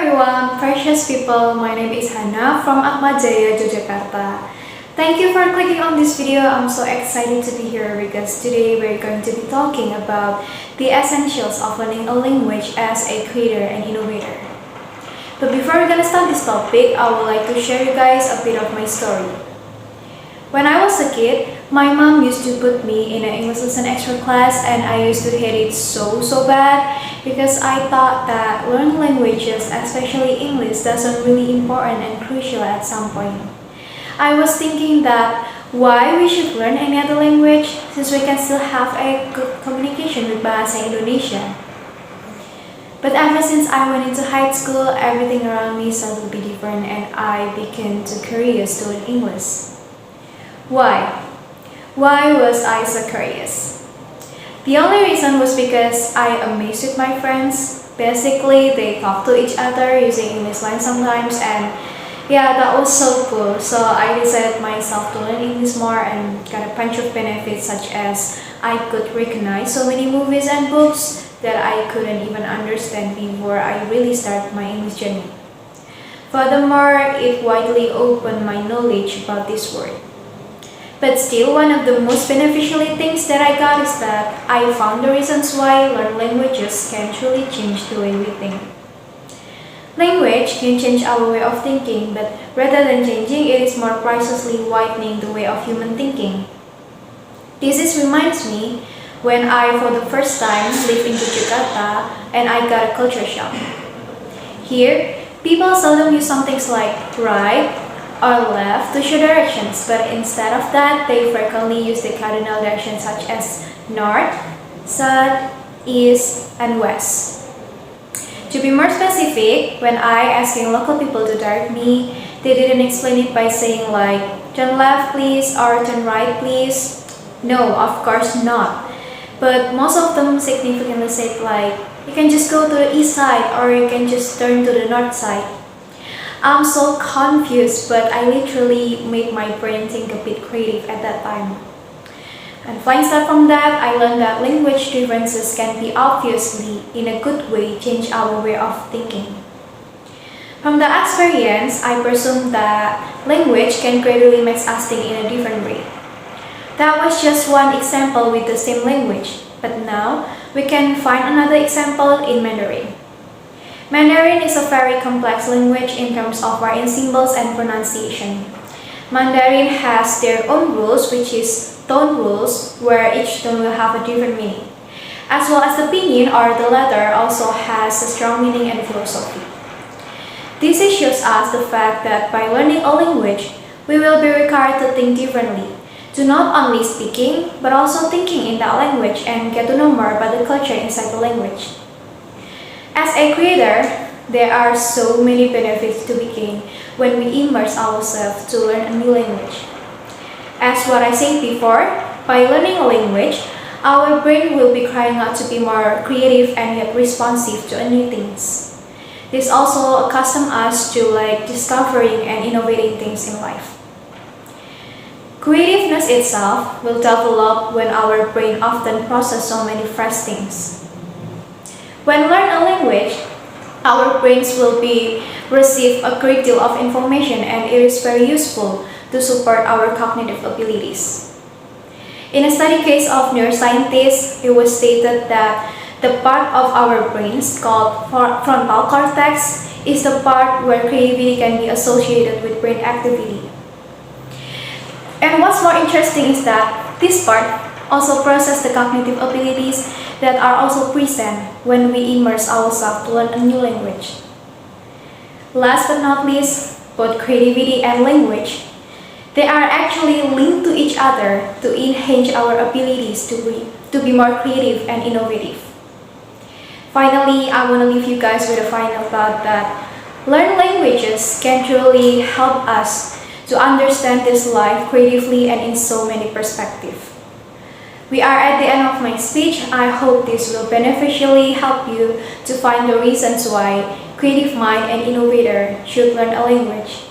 everyone, precious people. My name is Hannah from Atmajaya, Yogyakarta. Thank you for clicking on this video. I'm so excited to be here because today we're going to be talking about the essentials of learning a language as a creator and innovator. But before we're gonna start this topic, I would like to share you guys a bit of my story. When I was a kid, my mom used to put me in an English lesson extra class and I used to hate it so bad because I thought that learning languages, especially English, doesn't really important and crucial at some point. I was thinking that why we should learn any other language since we can still have a good communication with Bahasa Indonesia. But ever since I went into high school, everything around me started to be different and I began to curious to learn English. Why? Why was I so curious? The only reason was because I amazed with my friends. Basically, they talk to each other using English lines sometimes and yeah, that was so cool. So I decided myself to learn English more and got a bunch of benefits such as I could recognize so many movies and books that I couldn't even understand before I really started my English journey. Furthermore, it widely opened my knowledge about this word. But still, one of the most beneficial things that I got is that I found the reasons why learn languages can truly change the way we think. Language can change our way of thinking, but rather than changing, it is more precisely widening the way of human thinking. This reminds me when I, for the first time, lived in Yogyakarta and I got a culture shock. Here, people seldom use some things like right or left to show directions, but instead of that, they frequently use the cardinal directions such as north, south, east, and west. To be more specific, when I asking local people to direct me, they didn't explain it by saying like, turn left please or turn right please. No, of course not. But most of them significantly said like, you can just go to the east side or you can just turn to the north side. I'm so confused, but I literally made my brain think a bit creative at that time. And flying start from that, I learned that language differences can be obviously, in a good way, change our way of thinking. From the experience, I presume that language can gradually make us think in a different way. That was just one example with the same language, but now we can find another example in Mandarin. Mandarin is a very complex language in terms of writing symbols and pronunciation. Mandarin has their own rules, which is tone rules, where each tone will have a different meaning. As well as the pinyin or the letter also has a strong meaning and philosophy. This shows us the fact that by learning a language, we will be required to think differently, to not only speaking, but also thinking in that language and get to know more about the culture inside the language. As a creator, there are so many benefits to be gained when we immerse ourselves to learn a new language. As what I said before, by learning a language, our brain will be crying out to be more creative and yet responsive to new things. This also accustoms us to discovering and innovating things in life. Creativeness itself will develop when our brain often processes so many fresh things. When learn a language, our brains will receive a great deal of information and it is very useful to support our cognitive abilities. In a study case of neuroscientists, it was stated that the part of our brains called frontal cortex is the part where creativity can be associated with brain activity. And what's more interesting is that this part also processes the cognitive abilities that are also present when we immerse ourselves to learn a new language. Last but not least, both creativity and language, they are actually linked to each other to enhance our abilities to be more creative and innovative. Finally, I want to leave you guys with a final thought that learn languages can truly help us to understand this life creatively and in so many perspectives. We are at the end of my speech. I hope this will beneficially help you to find the reasons why creative mind and innovator should learn a language.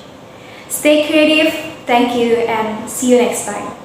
Stay creative, thank you, and see you next time.